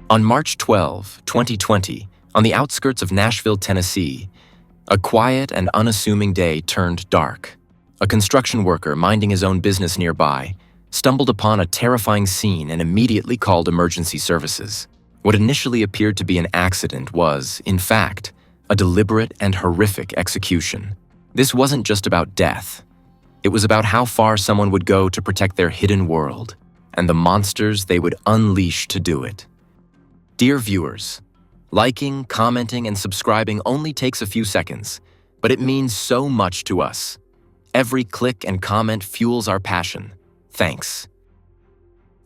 On March 12, 2020, on the outskirts of Nashville, Tennessee, a quiet and unassuming day turned dark. A construction worker minding his own business nearby stumbled upon a terrifying scene and immediately called emergency services. What initially appeared to be an accident was, in fact, a deliberate and horrific execution. This wasn't just about death. It was about how far someone would go to protect their hidden world and the monsters they would unleash to do it. Dear viewers, liking, commenting, and subscribing only takes a few seconds, but it means so much to us. Every click and comment fuels our passion. Thanks.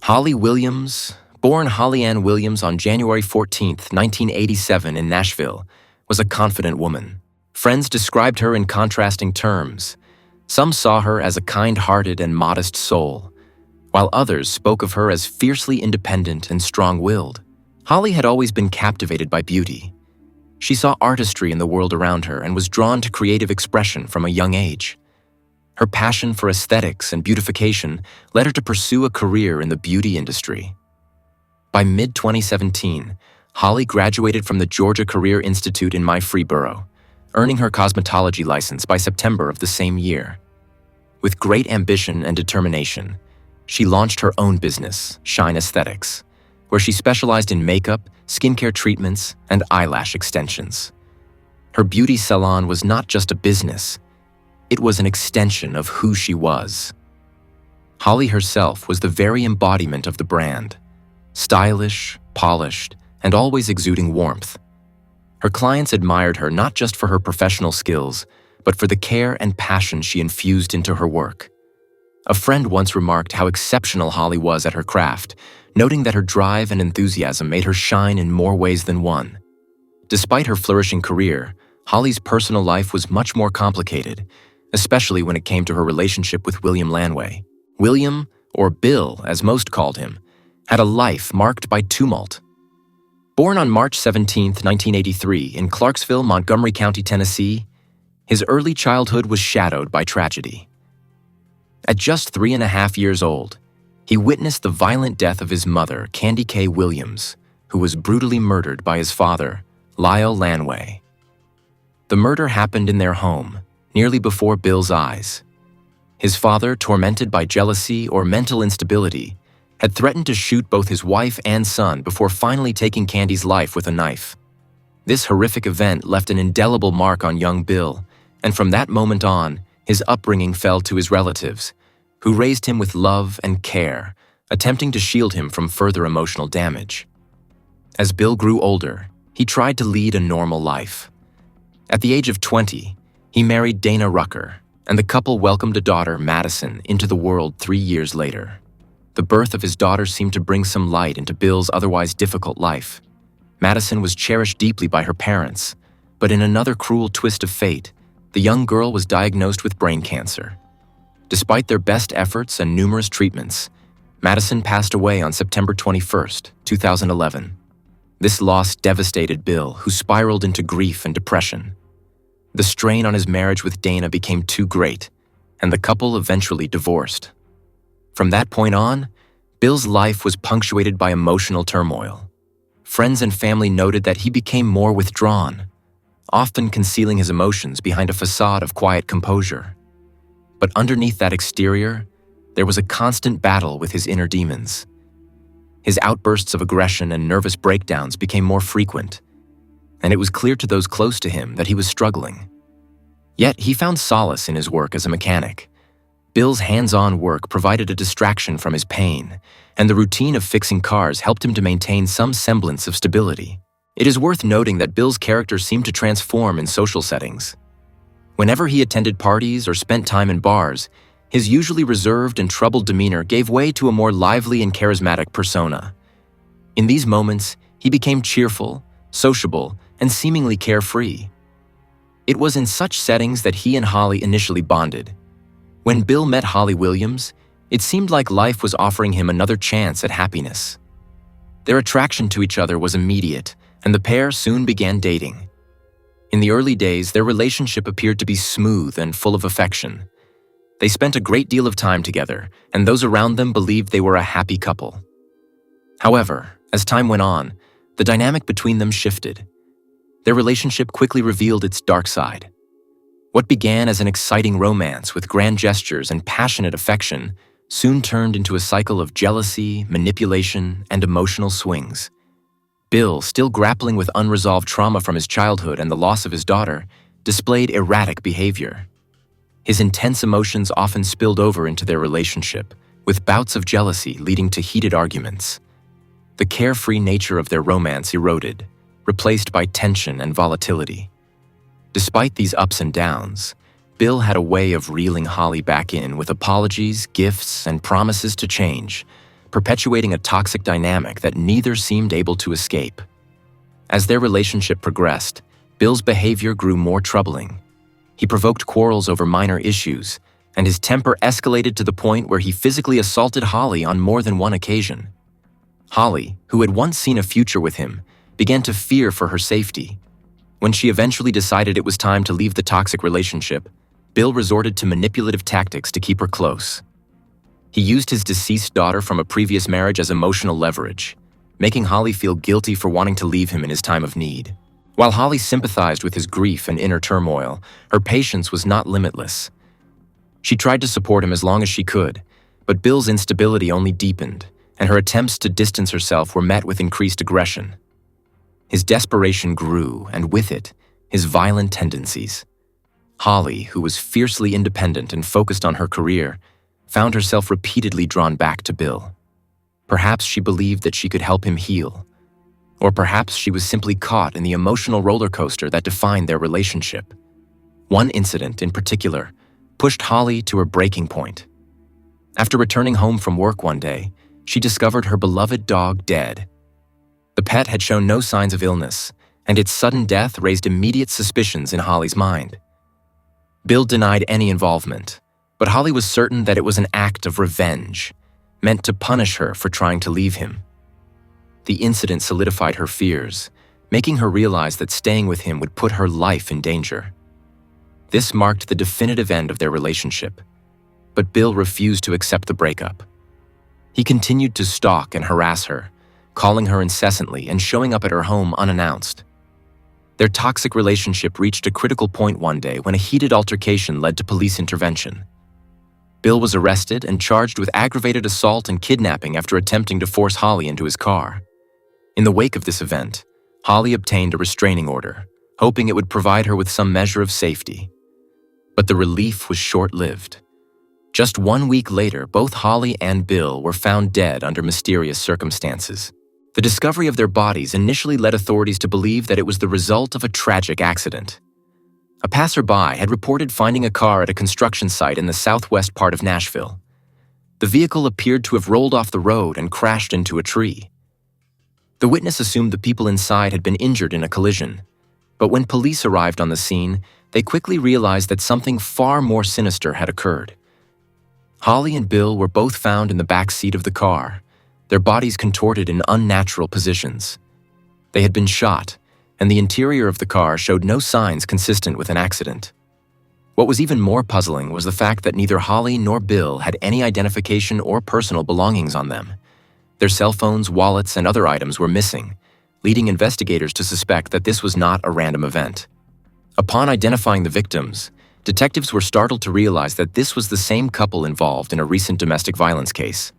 Holly Williams, born Holly Ann Williams on January 14, 1987 in Nashville, was a confident woman. Friends described her in contrasting terms. Some saw her as a kind-hearted and modest soul, while others spoke of her as fiercely independent and strong-willed. Holly had always been captivated by beauty. She saw artistry in the world around her and was drawn to creative expression from a young age. Her passion for aesthetics and beautification led her to pursue a career in the beauty industry. By mid-2017, Holly graduated from the Georgia Career Institute in Murfreesboro, earning her cosmetology license by September of the same year. With great ambition and determination, she launched her own business, Shine Aesthetics, where she specialized in makeup, skincare treatments, and eyelash extensions. Her beauty salon was not just a business, it was an extension of who she was. Holly herself was the very embodiment of the brand, stylish, polished, and always exuding warmth. Her clients admired her not just for her professional skills, but for the care and passion she infused into her work. A friend once remarked how exceptional Holly was at her craft, noting that her drive and enthusiasm made her shine in more ways than one. Despite her flourishing career, Holly's personal life was much more complicated, especially when it came to her relationship with William Lanway. William, or Bill as most called him, had a life marked by tumult. Born on March 17, 1983 in Clarksville, Montgomery County, Tennessee, his early childhood was shadowed by tragedy. At just 3.5 years old, he witnessed the violent death of his mother, Candy K. Williams, who was brutally murdered by his father, Lyle Lanway. The murder happened in their home, nearly before Bill's eyes. His father, tormented by jealousy or mental instability, had threatened to shoot both his wife and son before finally taking Candy's life with a knife. This horrific event left an indelible mark on young Bill, and from that moment on, his upbringing fell to his relatives, who raised him with love and care, attempting to shield him from further emotional damage. As Bill grew older, he tried to lead a normal life. At the age of 20, he married Dana Rucker, and the couple welcomed a daughter, Madison, into the world 3 years later. The birth of his daughter seemed to bring some light into Bill's otherwise difficult life. Madison was cherished deeply by her parents, but in another cruel twist of fate, the young girl was diagnosed with brain cancer. Despite their best efforts and numerous treatments, Madison passed away on September 21, 2011. This loss devastated Bill, who spiraled into grief and depression. The strain on his marriage with Dana became too great, and the couple eventually divorced. From that point on, Bill's life was punctuated by emotional turmoil. Friends and family noted that he became more withdrawn, often concealing his emotions behind a facade of quiet composure. But underneath that exterior, there was a constant battle with his inner demons. His outbursts of aggression and nervous breakdowns became more frequent, and it was clear to those close to him that he was struggling. Yet he found solace in his work as a mechanic. Bill's hands-on work provided a distraction from his pain, and the routine of fixing cars helped him to maintain some semblance of stability. It is worth noting that Bill's character seemed to transform in social settings. Whenever he attended parties or spent time in bars, his usually reserved and troubled demeanor gave way to a more lively and charismatic persona. In these moments, he became cheerful, sociable, and seemingly carefree. It was in such settings that he and Holly initially bonded. When Bill met Holly Williams, it seemed like life was offering him another chance at happiness. Their attraction to each other was immediate, and the pair soon began dating. In the early days, their relationship appeared to be smooth and full of affection. They spent a great deal of time together, and those around them believed they were a happy couple. However, as time went on, the dynamic between them shifted. Their relationship quickly revealed its dark side. What began as an exciting romance with grand gestures and passionate affection soon turned into a cycle of jealousy, manipulation, and emotional swings. Bill, still grappling with unresolved trauma from his childhood and the loss of his daughter, displayed erratic behavior. His intense emotions often spilled over into their relationship, with bouts of jealousy leading to heated arguments. The carefree nature of their romance eroded, replaced by tension and volatility. Despite these ups and downs, Bill had a way of reeling Holly back in with apologies, gifts, and promises to change, perpetuating a toxic dynamic that neither seemed able to escape. As their relationship progressed, Bill's behavior grew more troubling. He provoked quarrels over minor issues, and his temper escalated to the point where he physically assaulted Holly on more than one occasion. Holly, who had once seen a future with him, began to fear for her safety. When she eventually decided it was time to leave the toxic relationship, Bill resorted to manipulative tactics to keep her close. He used his deceased daughter from a previous marriage as emotional leverage, making Holly feel guilty for wanting to leave him in his time of need. While Holly sympathized with his grief and inner turmoil, her patience was not limitless. She tried to support him as long as she could, but Bill's instability only deepened, and her attempts to distance herself were met with increased aggression. His desperation grew, and with it, his violent tendencies. Holly, who was fiercely independent and focused on her career, found herself repeatedly drawn back to Bill. Perhaps she believed that she could help him heal, or perhaps she was simply caught in the emotional roller coaster that defined their relationship. One incident, in particular, pushed Holly to her breaking point. After returning home from work one day, she discovered her beloved dog dead. The pet had shown no signs of illness, and its sudden death raised immediate suspicions in Holly's mind. Bill denied any involvement, but Holly was certain that it was an act of revenge, meant to punish her for trying to leave him. The incident solidified her fears, making her realize that staying with him would put her life in danger. This marked the definitive end of their relationship, but Bill refused to accept the breakup. He continued to stalk and harass her, calling her incessantly and showing up at her home unannounced. Their toxic relationship reached a critical point one day when a heated altercation led to police intervention. Bill was arrested and charged with aggravated assault and kidnapping after attempting to force Holly into his car. In the wake of this event, Holly obtained a restraining order, hoping it would provide her with some measure of safety. But the relief was short-lived. Just 1 week later, both Holly and Bill were found dead under mysterious circumstances. The discovery of their bodies initially led authorities to believe that it was the result of a tragic accident. A passerby had reported finding a car at a construction site in the southwest part of Nashville. The vehicle appeared to have rolled off the road and crashed into a tree. The witness assumed the people inside had been injured in a collision, but when police arrived on the scene, they quickly realized that something far more sinister had occurred. Holly and Bill were both found in the back seat of the car, their bodies contorted in unnatural positions. They had been shot, and the interior of the car showed no signs consistent with an accident. What was even more puzzling was the fact that neither Holly nor Bill had any identification or personal belongings on them. Their cell phones, wallets, and other items were missing, leading investigators to suspect that this was not a random event. Upon identifying the victims, detectives were startled to realize that this was the same couple involved in a recent domestic violence case.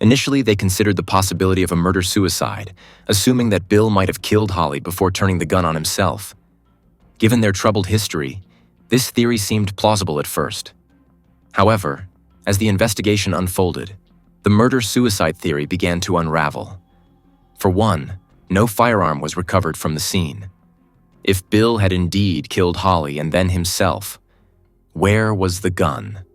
Initially, they considered the possibility of a murder-suicide, assuming that Bill might have killed Holly before turning the gun on himself. Given their troubled history, this theory seemed plausible at first. However, as the investigation unfolded, the murder-suicide theory began to unravel. For one, no firearm was recovered from the scene. If Bill had indeed killed Holly and then himself, where was the gun?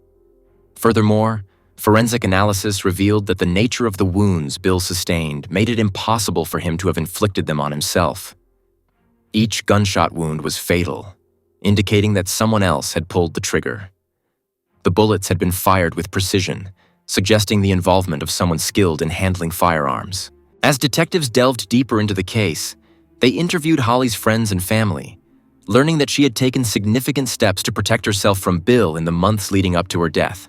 Furthermore, forensic analysis revealed that the nature of the wounds Bill sustained made it impossible for him to have inflicted them on himself. Each gunshot wound was fatal, indicating that someone else had pulled the trigger. The bullets had been fired with precision, suggesting the involvement of someone skilled in handling firearms. As detectives delved deeper into the case, they interviewed Holly's friends and family, learning that she had taken significant steps to protect herself from Bill in the months leading up to her death.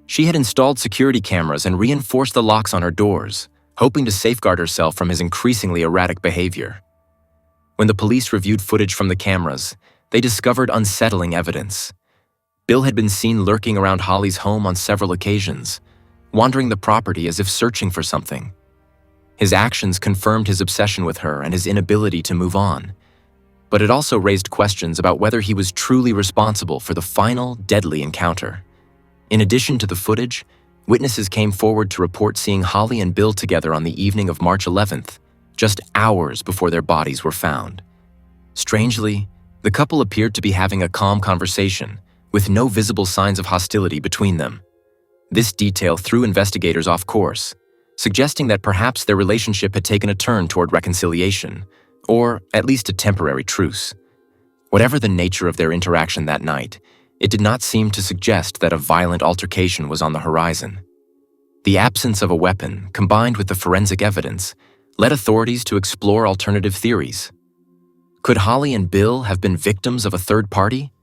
She had installed security cameras and reinforced the locks on her doors, hoping to safeguard herself from his increasingly erratic behavior. When the police reviewed footage from the cameras, they discovered unsettling evidence. Bill had been seen lurking around Holly's home on several occasions, wandering the property as if searching for something. His actions confirmed his obsession with her and his inability to move on, but it also raised questions about whether he was truly responsible for the final, deadly encounter. In addition to the footage, witnesses came forward to report seeing Holly and Bill together on the evening of March 11th, just hours before their bodies were found. Strangely, the couple appeared to be having a calm conversation, with no visible signs of hostility between them. This detail threw investigators off course, suggesting that perhaps their relationship had taken a turn toward reconciliation, or at least a temporary truce. Whatever the nature of their interaction that night, it did not seem to suggest that a violent altercation was on the horizon. The absence of a weapon, combined with the forensic evidence, led authorities to explore alternative theories. Could Holly and Bill have been victims of a third party?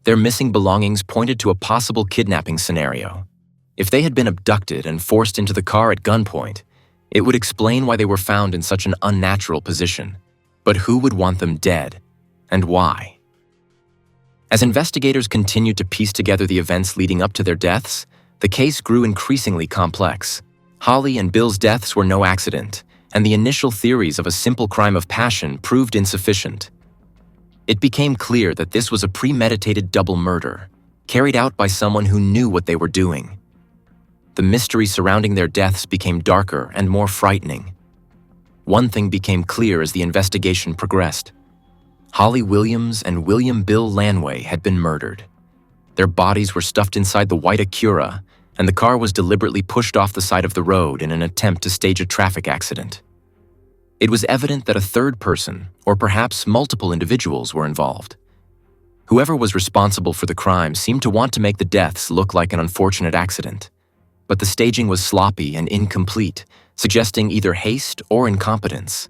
Their missing belongings pointed to a possible kidnapping scenario. If they had been abducted and forced into the car at gunpoint, it would explain why they were found in such an unnatural position. But who would want them dead, and why? As investigators continued to piece together the events leading up to their deaths, the case grew increasingly complex. Holly and Bill's deaths were no accident, and the initial theories of a simple crime of passion proved insufficient. It became clear that this was a premeditated double murder, carried out by someone who knew what they were doing. The mystery surrounding their deaths became darker and more frightening. One thing became clear as the investigation progressed. Holly Williams and William Bill Lanway had been murdered. Their bodies were stuffed inside the white Acura, and the car was deliberately pushed off the side of the road in an attempt to stage a traffic accident. It was evident that a third person, or perhaps multiple individuals, were involved. Whoever was responsible for the crime seemed to want to make the deaths look like an unfortunate accident, but the staging was sloppy and incomplete, suggesting either haste or incompetence.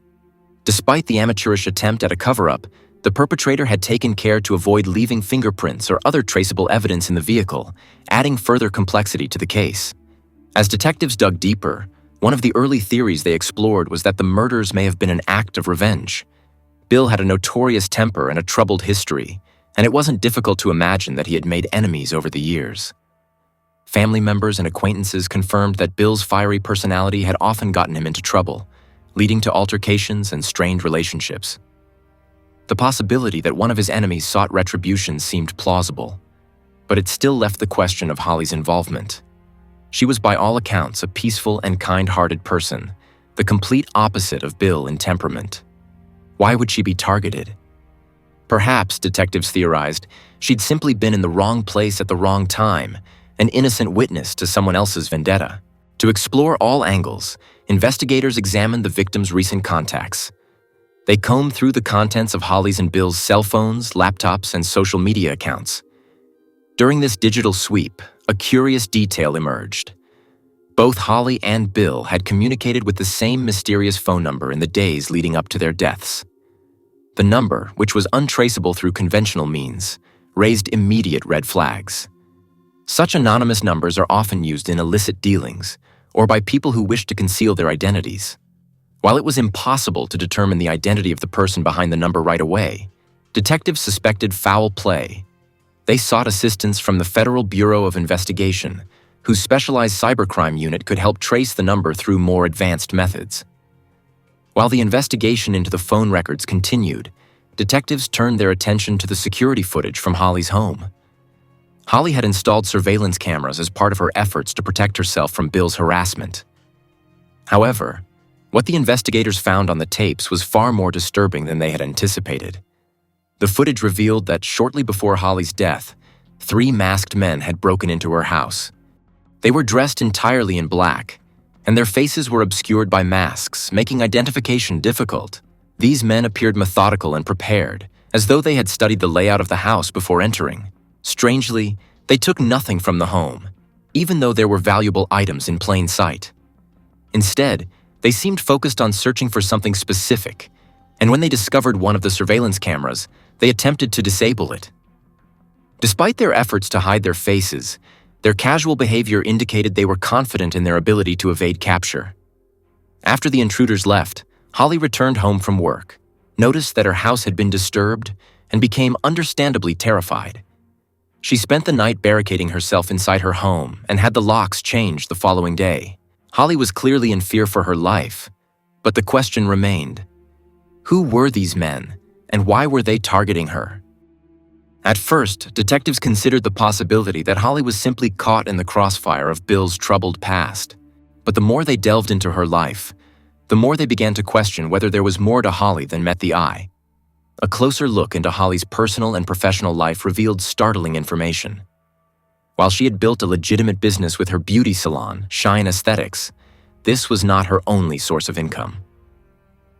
Despite the amateurish attempt at a cover-up, the perpetrator had taken care to avoid leaving fingerprints or other traceable evidence in the vehicle, adding further complexity to the case. As detectives dug deeper, one of the early theories they explored was that the murders may have been an act of revenge. Bill had a notorious temper and a troubled history, and it wasn't difficult to imagine that he had made enemies over the years. Family members and acquaintances confirmed that Bill's fiery personality had often gotten him into trouble, leading to altercations and strained relationships. The possibility that one of his enemies sought retribution seemed plausible, but it still left the question of Holly's involvement. She was by all accounts a peaceful and kind-hearted person, the complete opposite of Bill in temperament. Why would she be targeted? Perhaps, detectives theorized, she'd simply been in the wrong place at the wrong time, an innocent witness to someone else's vendetta. To explore all angles, investigators examined the victim's recent contacts. They combed through the contents of Holly's and Bill's cell phones, laptops, and social media accounts. During this digital sweep, a curious detail emerged. Both Holly and Bill had communicated with the same mysterious phone number in the days leading up to their deaths. The number, which was untraceable through conventional means, raised immediate red flags. Such anonymous numbers are often used in illicit dealings, or by people who wish to conceal their identities. While it was impossible to determine the identity of the person behind the number right away, detectives suspected foul play. They sought assistance from the Federal Bureau of Investigation, whose specialized cybercrime unit could help trace the number through more advanced methods. While the investigation into the phone records continued, detectives turned their attention to the security footage from Holly's home. Holly had installed surveillance cameras as part of her efforts to protect herself from Bill's harassment. However, what the investigators found on the tapes was far more disturbing than they had anticipated. The footage revealed that shortly before Holly's death, 3 masked men had broken into her house. They were dressed entirely in black, and their faces were obscured by masks, making identification difficult. These men appeared methodical and prepared, as though they had studied the layout of the house before entering. Strangely, they took nothing from the home, even though there were valuable items in plain sight. Instead, they seemed focused on searching for something specific, and when they discovered one of the surveillance cameras, they attempted to disable it. Despite their efforts to hide their faces, their casual behavior indicated they were confident in their ability to evade capture. After the intruders left, Holly returned home from work, noticed that her house had been disturbed, and became understandably terrified. She spent the night barricading herself inside her home and had the locks changed the following day. Holly was clearly in fear for her life, but the question remained: who were these men, and why were they targeting her? At first, detectives considered the possibility that Holly was simply caught in the crossfire of Bill's troubled past. But the more they delved into her life, the more they began to question whether there was more to Holly than met the eye. A closer look into Holly's personal and professional life revealed startling information. While she had built a legitimate business with her beauty salon, Shine Aesthetics, this was not her only source of income.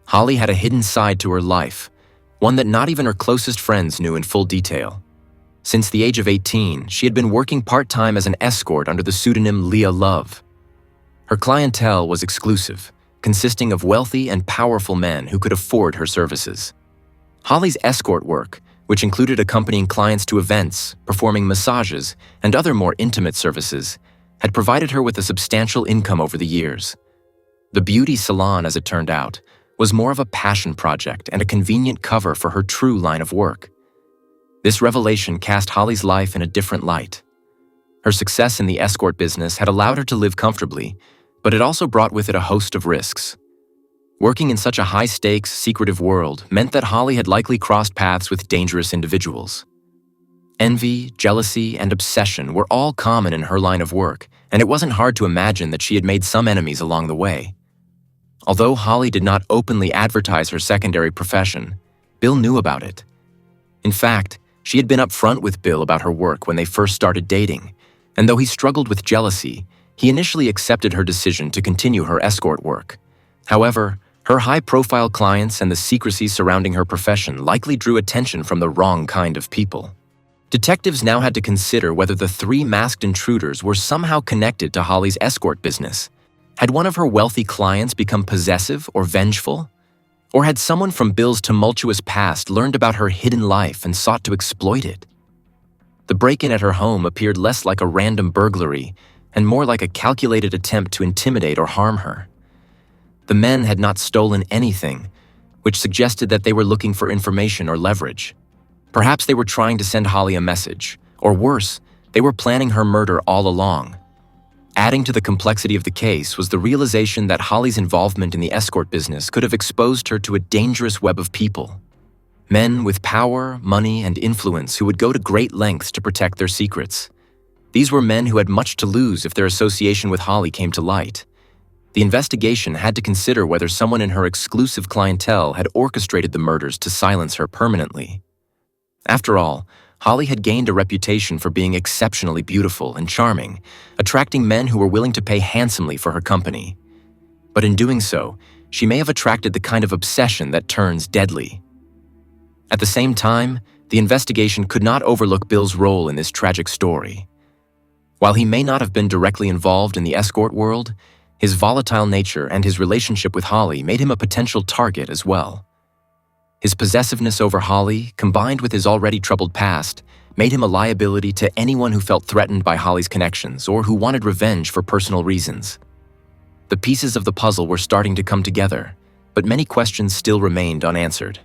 Holly had a hidden side to her life, one that not even her closest friends knew in full detail. Since the age of 18, she had been working part-time as an escort under the pseudonym Leah Love. Her clientele was exclusive, consisting of wealthy and powerful men who could afford her services. Holly's escort work, which included accompanying clients to events, performing massages, and other more intimate services, had provided her with a substantial income over the years. The beauty salon, as it turned out, was more of a passion project and a convenient cover for her true line of work. This revelation cast Holly's life in a different light. Her success in the escort business had allowed her to live comfortably, but it also brought with it a host of risks. Working in such a high-stakes, secretive world meant that Holly had likely crossed paths with dangerous individuals. Envy, jealousy, and obsession were all common in her line of work, and it wasn't hard to imagine that she had made some enemies along the way. Although Holly did not openly advertise her secondary profession, Bill knew about it. In fact, she had been upfront with Bill about her work when they first started dating, and though he struggled with jealousy, he initially accepted her decision to continue her escort work. However, her high-profile clients and the secrecy surrounding her profession likely drew attention from the wrong kind of people. Detectives now had to consider whether the three masked intruders were somehow connected to Holly's escort business. Had one of her wealthy clients become possessive or vengeful? Or had someone from Bill's tumultuous past learned about her hidden life and sought to exploit it? The break-in at her home appeared less like a random burglary and more like a calculated attempt to intimidate or harm her. The men had not stolen anything, which suggested that they were looking for information or leverage. Perhaps they were trying to send Holly a message, or worse, they were planning her murder all along. Adding to the complexity of the case was the realization that Holly's involvement in the escort business could have exposed her to a dangerous web of people. Men with power, money, and influence who would go to great lengths to protect their secrets. These were men who had much to lose if their association with Holly came to light. The investigation had to consider whether someone in her exclusive clientele had orchestrated the murders to silence her permanently. After all, Holly had gained a reputation for being exceptionally beautiful and charming, attracting men who were willing to pay handsomely for her company. But in doing so, she may have attracted the kind of obsession that turns deadly. At the same time, the investigation could not overlook Bill's role in this tragic story. While he may not have been directly involved in the escort world, his volatile nature and his relationship with Holly made him a potential target as well. His possessiveness over Holly, combined with his already troubled past, made him a liability to anyone who felt threatened by Holly's connections or who wanted revenge for personal reasons. The pieces of the puzzle were starting to come together, but many questions still remained unanswered.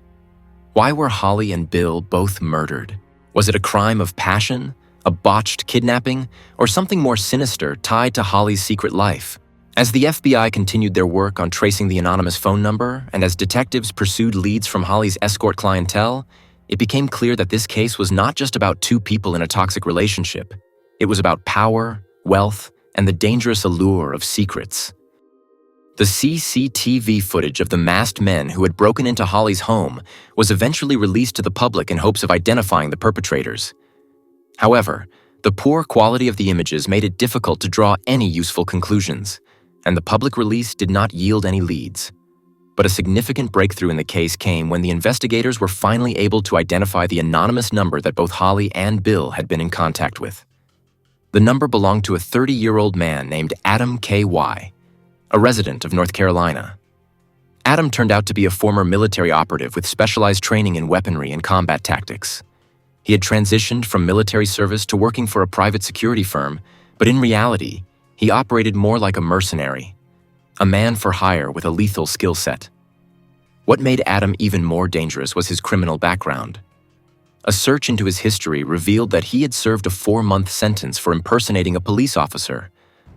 Why were Holly and Bill both murdered? Was it a crime of passion, a botched kidnapping, or something more sinister tied to Holly's secret life? As the FBI continued their work on tracing the anonymous phone number, and as detectives pursued leads from Holly's escort clientele, it became clear that this case was not just about two people in a toxic relationship. It was about power, wealth, and the dangerous allure of secrets. The CCTV footage of the masked men who had broken into Holly's home was eventually released to the public in hopes of identifying the perpetrators. However, the poor quality of the images made it difficult to draw any useful conclusions, and the public release did not yield any leads. But a significant breakthrough in the case came when the investigators were finally able to identify the anonymous number that both Holly and Bill had been in contact with. The number belonged to a 30-year-old man named Adam K.Y., a resident of North Carolina. Adam turned out to be a former military operative with specialized training in weaponry and combat tactics. He had transitioned from military service to working for a private security firm, but in reality, he operated more like a mercenary. a man for hire with a lethal skill set. What made Adam even more dangerous was his criminal background. A search into his history revealed that he had served a 4-month sentence for impersonating a police officer,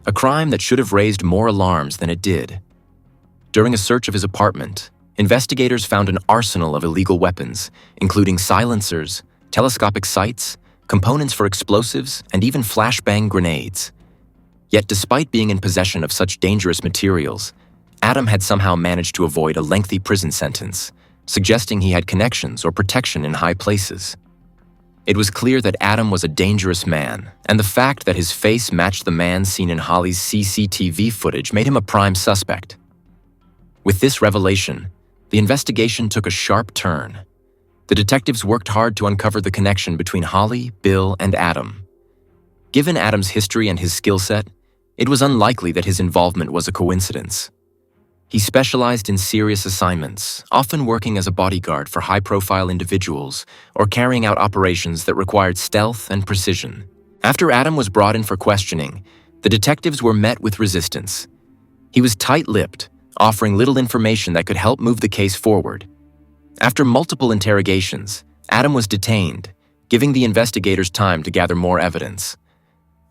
a crime that should have raised more alarms than it did. During a search of his apartment, investigators found an arsenal of illegal weapons, including silencers, telescopic sights, components for explosives, and even flashbang grenades. Yet despite being in possession of such dangerous materials, Adam had somehow managed to avoid a lengthy prison sentence, suggesting he had connections or protection in high places. It was clear that Adam was a dangerous man, and the fact that his face matched the man seen in Holly's CCTV footage made him a prime suspect. With this revelation, the investigation took a sharp turn. The detectives worked hard to uncover the connection between Holly, Bill, and Adam. Given Adam's history and his skill set, it was unlikely that his involvement was a coincidence. He specialized in serious assignments, often working as a bodyguard for high-profile individuals or carrying out operations that required stealth and precision. After Adam was brought in for questioning, the detectives were met with resistance. He was tight-lipped, offering little information that could help move the case forward. After multiple interrogations, Adam was detained, giving the investigators time to gather more evidence.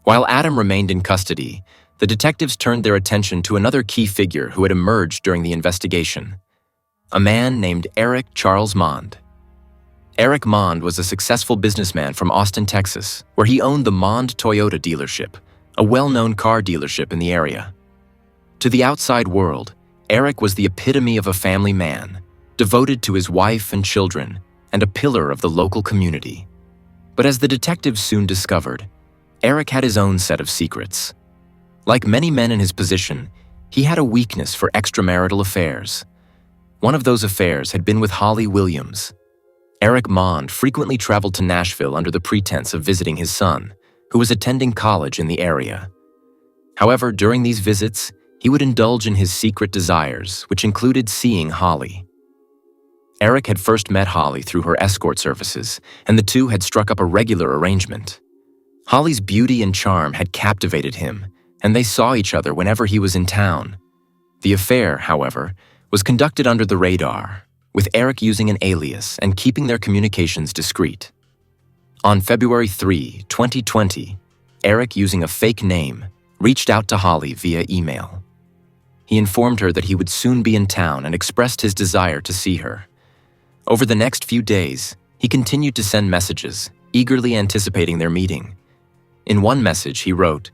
While Adam remained in custody, the detectives turned their attention to another key figure who had emerged during the investigation, a man named Eric Charles Mond. Eric Mond was a successful businessman from Austin, Texas, where he owned the Mond Toyota dealership, a well-known car dealership in the area. To the outside world, Eric was the epitome of a family man, devoted to his wife and children, and a pillar of the local community. But as the detectives soon discovered, Eric had his own set of secrets. Like many men in his position, he had a weakness for extramarital affairs. One of those affairs had been with Holly Williams. Eric Mond frequently traveled to Nashville under the pretense of visiting his son, who was attending college in the area. However, during these visits, he would indulge in his secret desires, which included seeing Holly. Eric had first met Holly through her escort services, and the two had struck up a regular arrangement. Holly's beauty and charm had captivated him, and they saw each other whenever he was in town. The affair, however, was conducted under the radar, with Eric using an alias and keeping their communications discreet. On February 3, 2020, Eric, using a fake name, reached out to Holly via email. He informed her that he would soon be in town and expressed his desire to see her. Over the next few days, he continued to send messages, eagerly anticipating their meeting. In one message, he wrote,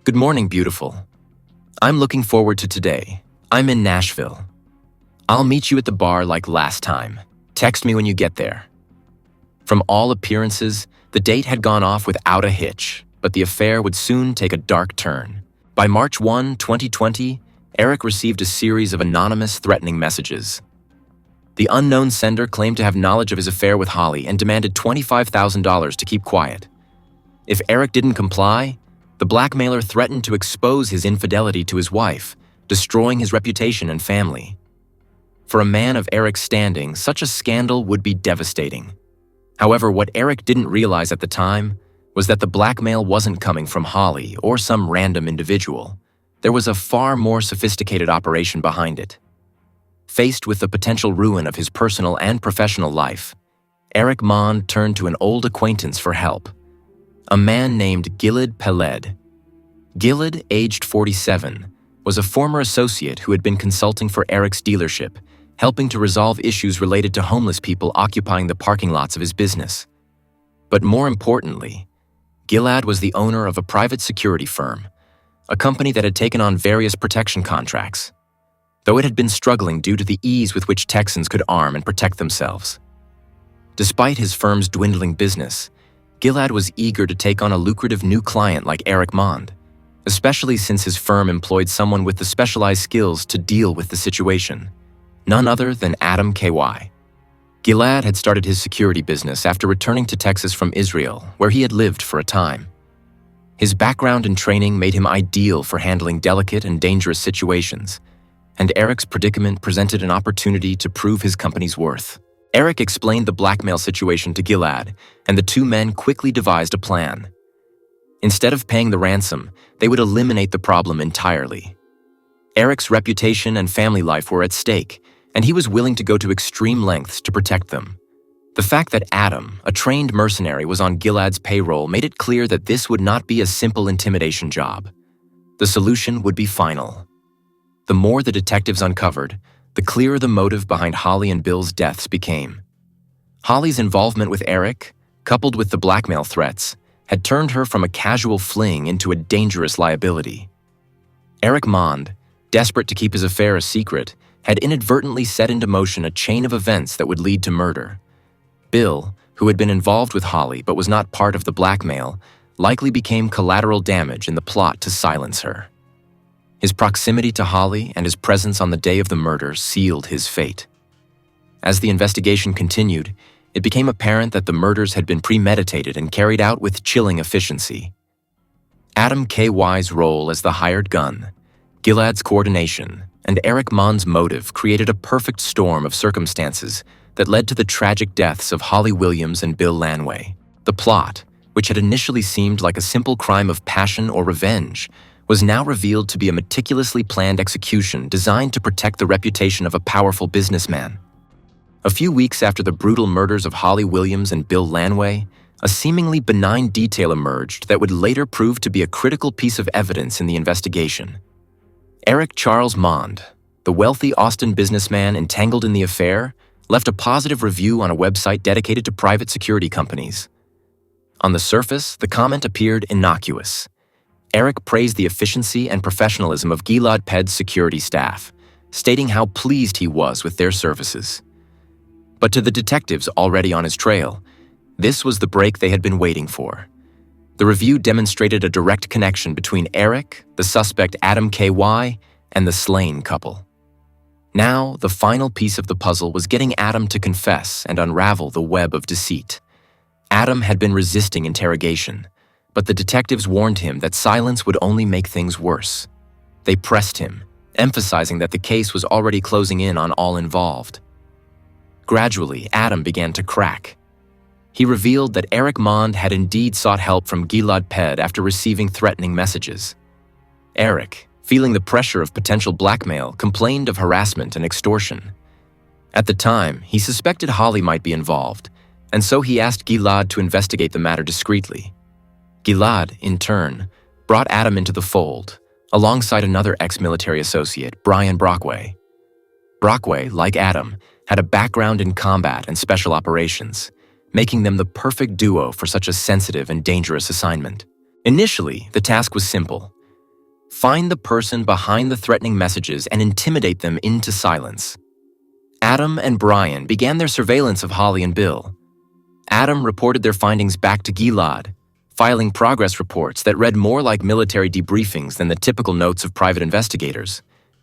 "Good morning, beautiful. I'm looking forward to today. I'm in Nashville. I'll meet you at the bar like last time. Text me when you get there." From all appearances, the date had gone off without a hitch, but the affair would soon take a dark turn. By March 1, 2020, Eric received a series of anonymous threatening messages. The unknown sender claimed to have knowledge of his affair with Holly and demanded $25,000 to keep quiet. If Eric didn't comply, the blackmailer threatened to expose his infidelity to his wife, destroying his reputation and family. For a man of Eric's standing, such a scandal would be devastating. However, what Eric didn't realize at the time was that the blackmail wasn't coming from Holly or some random individual. There was a far more sophisticated operation behind it. Faced with the potential ruin of his personal and professional life, Eric Mond turned to an old acquaintance for help, a man named Gilad Peled. Gilad, aged 47, was a former associate who had been consulting for Eric's dealership, helping to resolve issues related to homeless people occupying the parking lots of his business. But more importantly, Gilad was the owner of a private security firm, a company that had taken on various protection contracts, though it had been struggling due to the ease with which Texans could arm and protect themselves. Despite his firm's dwindling business, Gilad was eager to take on a lucrative new client like Eric Mond, especially since his firm employed someone with the specialized skills to deal with the situation, none other than Adam KY. Gilad had started his security business after returning to Texas from Israel, where he had lived for a time. His background and training made him ideal for handling delicate and dangerous situations, and Eric's predicament presented an opportunity to prove his company's worth. Eric explained the blackmail situation to Gilad, and the two men quickly devised a plan. Instead of paying the ransom, they would eliminate the problem entirely. Eric's reputation and family life were at stake, and he was willing to go to extreme lengths to protect them. The fact that Adam, a trained mercenary, was on Gilad's payroll made it clear that this would not be a simple intimidation job. The solution would be final. The more the detectives uncovered, the clearer the motive behind Holly and Bill's deaths became. Holly's involvement with Eric, coupled with the blackmail threats, had turned her from a casual fling into a dangerous liability. Eric Mond, desperate to keep his affair a secret, had inadvertently set into motion a chain of events that would lead to murder. Bill, who had been involved with Holly but was not part of the blackmail, likely became collateral damage in the plot to silence her. His proximity to Holly and his presence on the day of the murder sealed his fate. As the investigation continued, it became apparent that the murders had been premeditated and carried out with chilling efficiency. Adam K.Y.'s role as the hired gun, Gilad's coordination, and Eric Mond's motive created a perfect storm of circumstances that led to the tragic deaths of Holly Williams and Bill Lanway. The plot, which had initially seemed like a simple crime of passion or revenge, was now revealed to be a meticulously planned execution designed to protect the reputation of a powerful businessman. A few weeks after the brutal murders of Holly Williams and Bill Lanway, a seemingly benign detail emerged that would later prove to be a critical piece of evidence in the investigation. Eric Charles Mond, the wealthy Austin businessman entangled in the affair, left a positive review on a website dedicated to private security companies. On the surface, the comment appeared innocuous. Eric praised the efficiency and professionalism of Gilad Ped's security staff, stating how pleased he was with their services. But to the detectives already on his trail, this was the break they had been waiting for. The review demonstrated a direct connection between Eric, the suspect Adam K.Y., and the slain couple. Now, the final piece of the puzzle was getting Adam to confess and unravel the web of deceit. Adam had been resisting interrogation, but the detectives warned him that silence would only make things worse. They pressed him, emphasizing that the case was already closing in on all involved. Gradually, Adam began to crack. He revealed that Eric Mond had indeed sought help from Gilad Ped after receiving threatening messages. Eric, feeling the pressure of potential blackmail, complained of harassment and extortion. At the time, he suspected Holly might be involved, and so he asked Gilad to investigate the matter discreetly. Gilad, in turn, brought Adam into the fold, alongside another ex-military associate, Brian Brockway. Brockway, like Adam, had a background in combat and special operations, making them the perfect duo for such a sensitive and dangerous assignment. Initially, the task was simple. Find the person behind the threatening messages and intimidate them into silence. Adam and Brian began their surveillance of Holly and Bill. Adam reported their findings back to Gilad, filing progress reports that read more like military debriefings than the typical notes of private investigators.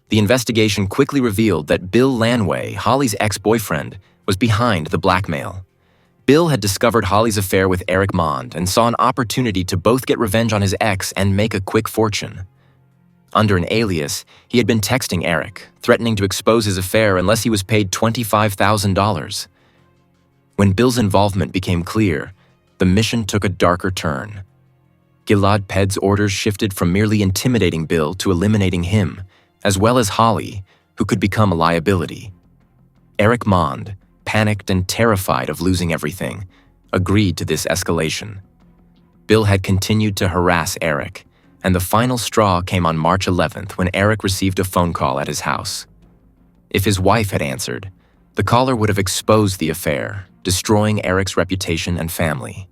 The investigation quickly revealed that Bill Lanway, Holly's ex-boyfriend, was behind the blackmail. Bill had discovered Holly's affair with Eric Mond and saw an opportunity to both get revenge on his ex and make a quick fortune. Under an alias, he had been texting Eric, threatening to expose his affair unless he was paid $25,000. When Bill's involvement became clear, the mission took a darker turn. Gilad Ped's orders shifted from merely intimidating Bill to eliminating him, as well as Holly, who could become a liability. Eric Mond, panicked and terrified of losing everything, agreed to this escalation. Bill had continued to harass Eric, and the final straw came on March 11th when Eric received a phone call at his house. If his wife had answered, the caller would have exposed the affair, destroying Eric's reputation and family.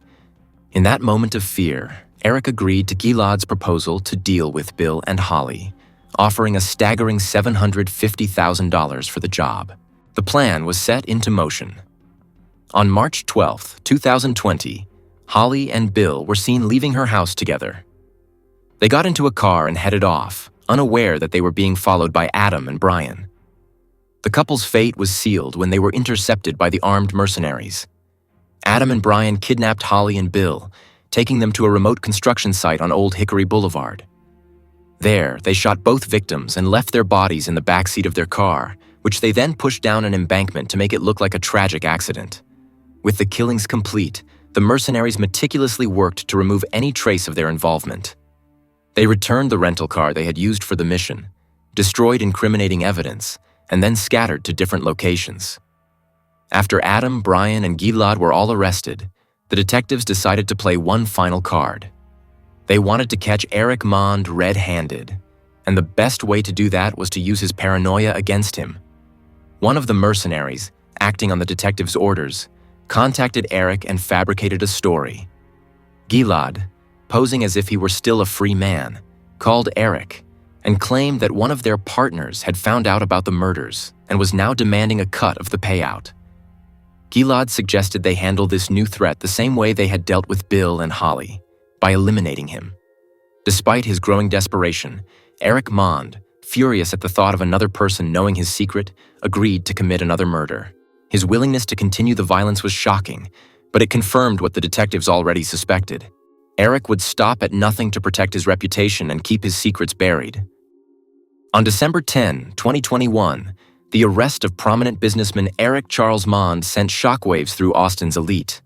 In that moment of fear, Eric agreed to Gilad's proposal to deal with Bill and Holly, offering a staggering $750,000 for the job. The plan was set into motion. On March 12, 2020, Holly and Bill were seen leaving her house together. They got into a car and headed off, unaware that they were being followed by Adam and Brian. The couple's fate was sealed when they were intercepted by the armed mercenaries. Adam and Brian kidnapped Holly and Bill, taking them to a remote construction site on Old Hickory Boulevard. There, they shot both victims and left their bodies in the backseat of their car, which they then pushed down an embankment to make it look like a tragic accident. With the killings complete, the mercenaries meticulously worked to remove any trace of their involvement. They returned the rental car they had used for the mission, destroyed incriminating evidence, and then scattered to different locations. After Adam, Brian, and Gilad were all arrested, the detectives decided to play one final card. They wanted to catch Eric Mond red-handed, and the best way to do that was to use his paranoia against him. One of the mercenaries, acting on the detectives' orders, contacted Eric and fabricated a story. Gilad, posing as if he were still a free man, called Eric and claimed that one of their partners had found out about the murders and was now demanding a cut of the payout. Gilad suggested they handle this new threat the same way they had dealt with Bill and Holly, by eliminating him. Despite his growing desperation, Eric Mond, furious at the thought of another person knowing his secret, agreed to commit another murder. His willingness to continue the violence was shocking, but it confirmed what the detectives already suspected. Eric would stop at nothing to protect his reputation and keep his secrets buried. On December 10, 2021, the arrest of prominent businessman Eric Charles Mond sent shockwaves through Austin's elite.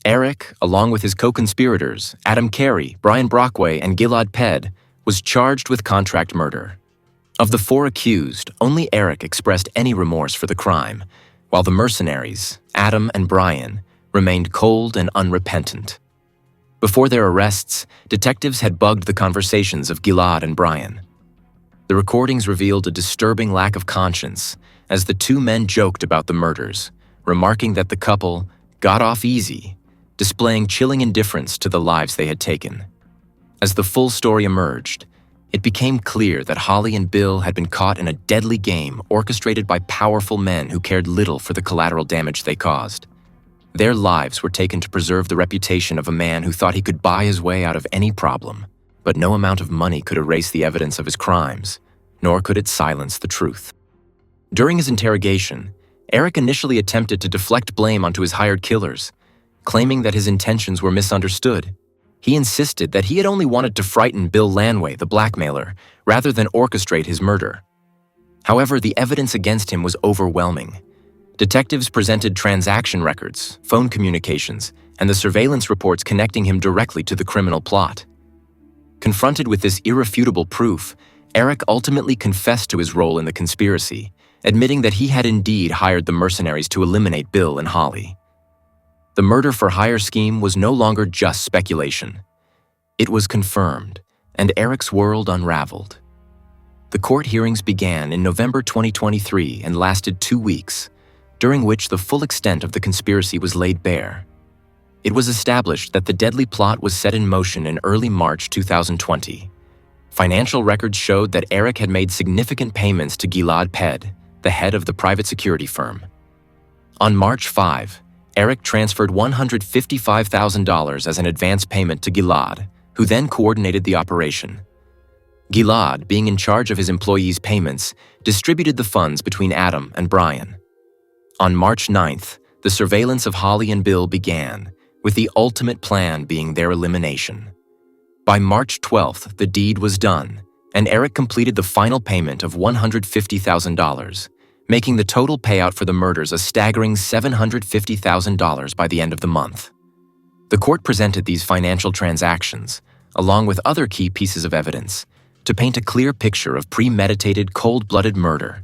Eric, along with his co-conspirators, Adam Carey, Brian Brockway, and Gilad Ped, was charged with contract murder. Of the four accused, only Eric expressed any remorse for the crime, while the mercenaries, Adam and Brian, remained cold and unrepentant. Before their arrests, detectives had bugged the conversations of Gilad and Brian. The recordings revealed a disturbing lack of conscience as the two men joked about the murders, remarking that the couple got off easy, displaying chilling indifference to the lives they had taken. As the full story emerged, it became clear that Holly and Bill had been caught in a deadly game orchestrated by powerful men who cared little for the collateral damage they caused. Their lives were taken to preserve the reputation of a man who thought he could buy his way out of any problem, but no amount of money could erase the evidence of his crimes, nor could it silence the truth. During his interrogation, Eric initially attempted to deflect blame onto his hired killers, claiming that his intentions were misunderstood. He insisted that he had only wanted to frighten Bill Lanway, the blackmailer, rather than orchestrate his murder. However, the evidence against him was overwhelming. Detectives presented transaction records, phone communications, and the surveillance reports connecting him directly to the criminal plot. Confronted with this irrefutable proof, Eric ultimately confessed to his role in the conspiracy, admitting that he had indeed hired the mercenaries to eliminate Bill and Holly. The murder-for-hire scheme was no longer just speculation. It was confirmed, and Eric's world unraveled. The court hearings began in November 2023 and lasted 2 weeks, during which the full extent of the conspiracy was laid bare. It was established that the deadly plot was set in motion in early March 2020. Financial records showed that Eric had made significant payments to Gilad Ped, the head of the private security firm. On March 5, Eric transferred $155,000 as an advance payment to Gilad, who then coordinated the operation. Gilad, being in charge of his employees' payments, distributed the funds between Adam and Brian. On March 9th, the surveillance of Holly and Bill began, with the ultimate plan being their elimination. By March 12th, the deed was done, and Eric completed the final payment of $150,000, making the total payout for the murders a staggering $750,000 by the end of the month. The court presented these financial transactions, along with other key pieces of evidence, to paint a clear picture of premeditated, cold-blooded murder.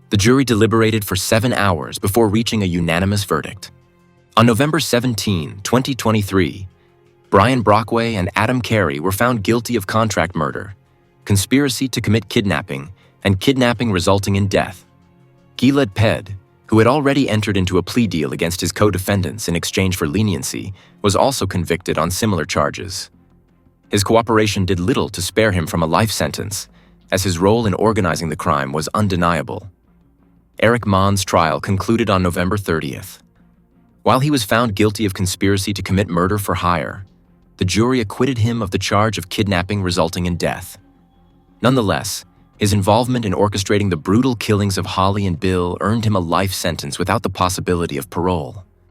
The jury deliberated for 7 hours before reaching a unanimous verdict. On November 17, 2023, Brian Brockway and Adam Carey were found guilty of contract murder, conspiracy to commit kidnapping, and kidnapping resulting in death. Gilad Ped, who had already entered into a plea deal against his co-defendants in exchange for leniency, was also convicted on similar charges. His cooperation did little to spare him from a life sentence, as his role in organizing the crime was undeniable. Eric Mond's trial concluded on November 30th. While he was found guilty of conspiracy to commit murder for hire, the jury acquitted him of the charge of kidnapping resulting in death. Nonetheless, his involvement in orchestrating the brutal killings of Holly and Bill earned him a life sentence without the possibility of parole.